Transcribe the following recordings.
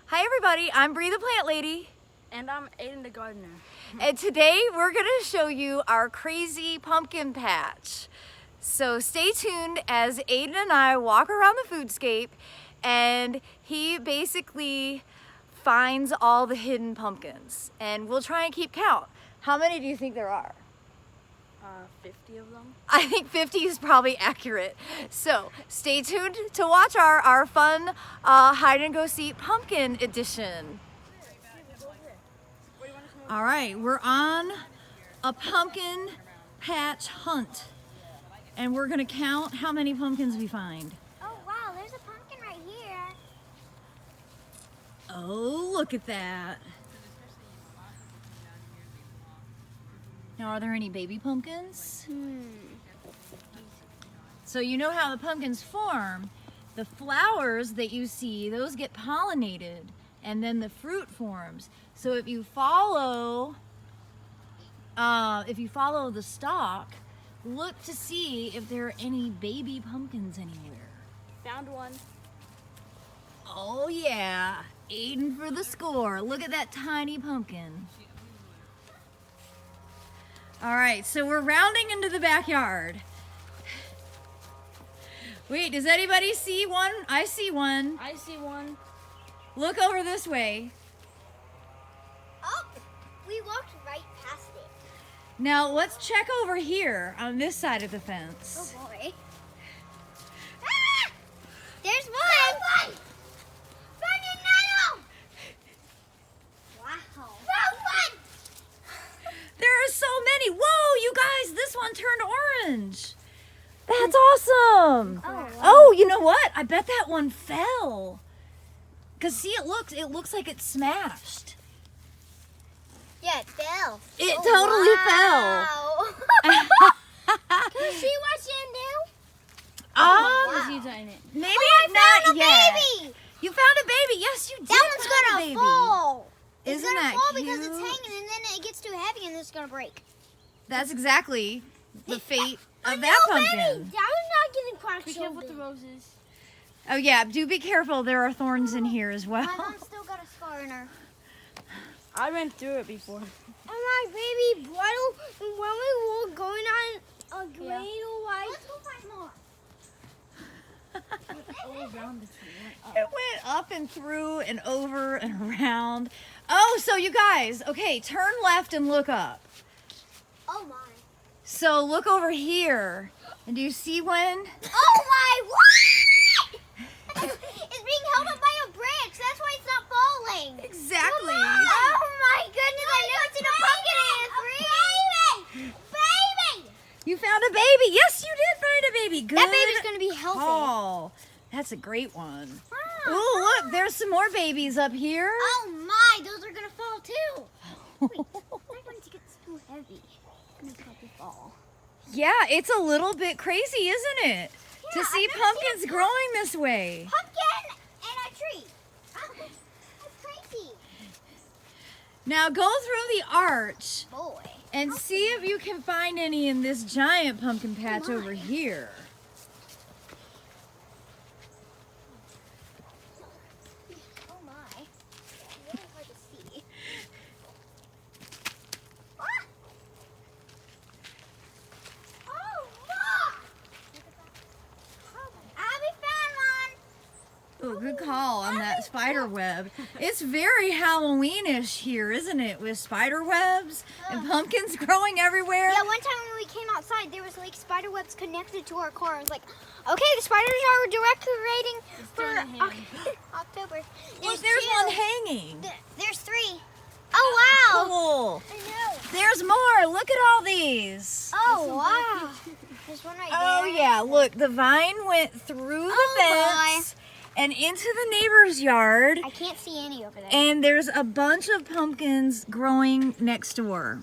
Hi everybody, I'm Bree the Plant Lady. And I'm Aiden the gardener. And today we're going to show you our crazy pumpkin patch. So stay tuned as Aiden and I walk around the Foodscape and he basically finds all the hidden pumpkins. And we'll try and keep count. How many do you think there are? 50 of them. I think 50 is probably accurate. So stay tuned to watch our fun hide and go seek pumpkin edition. All right, we're on a pumpkin patch hunt and we're gonna count how many pumpkins we find. Oh wow, there's a pumpkin right here. Oh, look at that. Now, are there any baby pumpkins? So you know how the pumpkins form. The flowers that you see, those get pollinated and then the fruit forms. So if you follow the stalk, look to see if there are any baby pumpkins anywhere. Found one. Oh yeah, Aiden for the score. Look at that tiny pumpkin. All right, so we're rounding into the backyard. Wait, does anybody see one? I see one. I see one. Look over this way. Oh, we walked right past it. Now let's check over here on this side of the fence. Oh boy. Ah! There's one! Run in now! Wow. Found one! There are so many. Whoa, you guys, this one turned orange. That's awesome. Oh, wow. Oh, you know what? I bet that one fell. Cause see, it looks like it's smashed. Yeah, it fell. It totally fell. Can we see what's in there? What's he in it? Maybe I not found a yet. baby! You found a baby. Yes, you did. That one's find a gonna baby. fall. It's Isn't gonna that fall cute? because it's hanging and then it gets too heavy and it's gonna break. That's exactly the fate I of know, that baby. pumpkin. That was not getting cracked. Be careful with the roses. Oh yeah, do be careful. There are thorns in here as well. My mom still got a scar in her. I went through it before. And my baby bridle, when we were going on a great white. Let's go find more. All around the tree. It went up and through and over and around. Oh, so you guys, okay, turn left and look up. Oh my. So look over here. And do you see one? Oh my, what? It's being held up by a branch. That's why it's not falling. Exactly. Oh my goodness, I know it's in a pumpkin and it's baby. Baby. You found a baby. Yes, you did find a baby. Good. That baby's going to be healthy. call. That's a great one. Wow. Oh, look, there's some more babies up here. Oh my, those are going to fall too. Wait, they're going to get too heavy. It's going to probably fall. Yeah, it's a little bit crazy, isn't it? Yeah, To see I've never pumpkins seen a growing this way. Pumpkin and a tree. That's crazy. Now go through the arch Boy. and see if you can find any in this giant pumpkin patch my. over here. Oh my. It's really hard to see. Ah! Oh look! Abby found one. Oh, good call on that spider web. It's very Halloweenish here, isn't it? With spider webs and pumpkins growing everywhere. Yeah, one time when we came outside, there was like spider webs connected to our car. I was like, okay, the spiders are decorating for October. Look, there's two. one hanging. There's three. Oh wow! Cool. I know. There's more. Look at all these. Oh wow! There's one right there. Oh yeah, look, the vine went through the Oh, fence and into the neighbor's yard. I can't see any over there. And there's a bunch of pumpkins growing next door.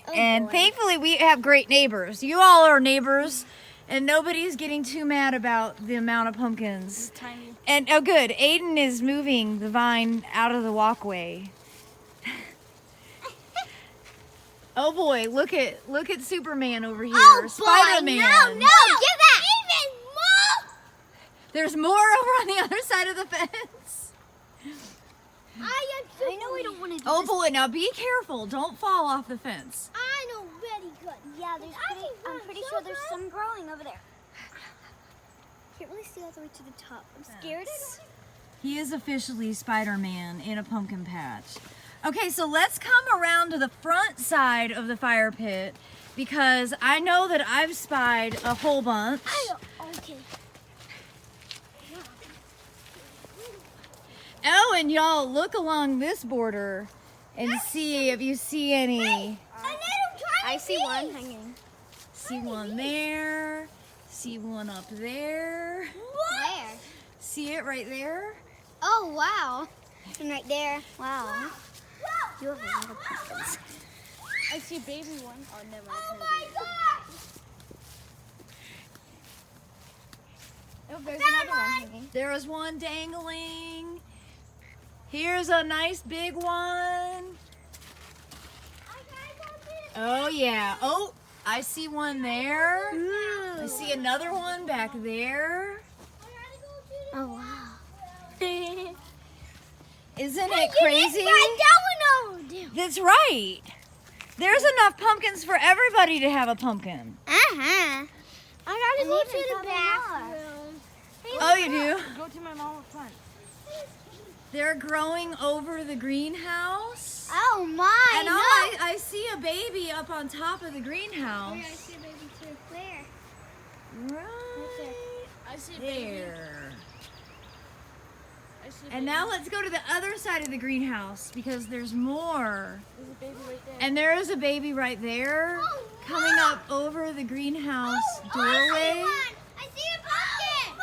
Oh, And boy. thankfully we have great neighbors. You all are neighbors and nobody's getting too mad about the amount of pumpkins. Tiny. And oh good, Aiden is moving the vine out of the walkway. Oh boy, look at Superman over here. Oh boy, Spider-Man. no, give that! Even more! There's more over on the other side of the fence. I know I don't want to do Oh this. boy, now be careful. Don't fall off the fence. I know very good. Yeah, I'm pretty sure there's some growing over there. Can't really see all the way to the top. I'm scared. He is officially Spider-Man in a pumpkin patch. Okay, so let's come around to the front side of the fire pit because I know that I've spied a whole bunch. Okay. Oh, and y'all look along this border and see if you see any. I see one hanging. See one there. See one up there. Where? See it right there? Oh, wow. And right there. Wow. You have a lot of pumpkins. I see a baby one. Oh, never mind. Oh my gosh! Oh, there's another one hanging. There was one dangling. Here's a nice big one. Oh yeah. Oh, I see one there. I see another one back there. Oh, wow. Isn't it crazy? Domino! That's right. There's enough pumpkins for everybody to have a pumpkin. Uh-huh. I gotta go to the bathroom. Oh, you do? Go to my mom up front. They're growing over the greenhouse. Oh my! And no. I see a baby up on top of the greenhouse. I see a baby too. Where? Right I see a baby. there. I see a And baby. now let's go to the other side of the greenhouse because there's more. There's a baby right there. And there is a baby right there Oh, coming wow. up over the greenhouse I doorway. see a pumpkin!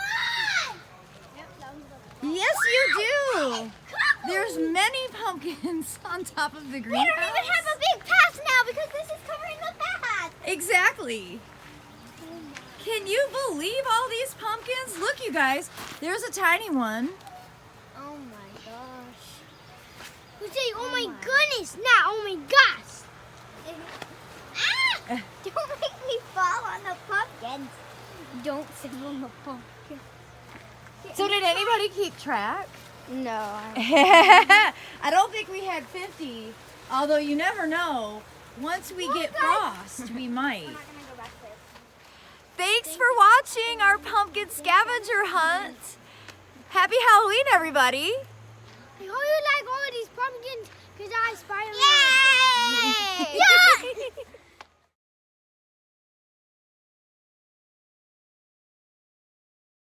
Yep, that one's the Yes, you do. There's many pumpkins on top of the We greenhouse. don't even have a big path now because this is covering the path. Exactly. Can you believe all these pumpkins? Look, you guys, there's a tiny one. Oh my gosh. You say, oh my goodness, not oh my gosh. Ah! Don't make me fall on the pumpkins. Don't sit on the pumpkin. So did anybody keep track? No. I don't think we had 50, although you never know. Once we get frost, we might. We're not gonna go back there. Thanks for watching our pumpkin scavenger hunt. Happy Halloween, everybody. I hope you like all of these pumpkins because I Spider-Man. Yay! Yay!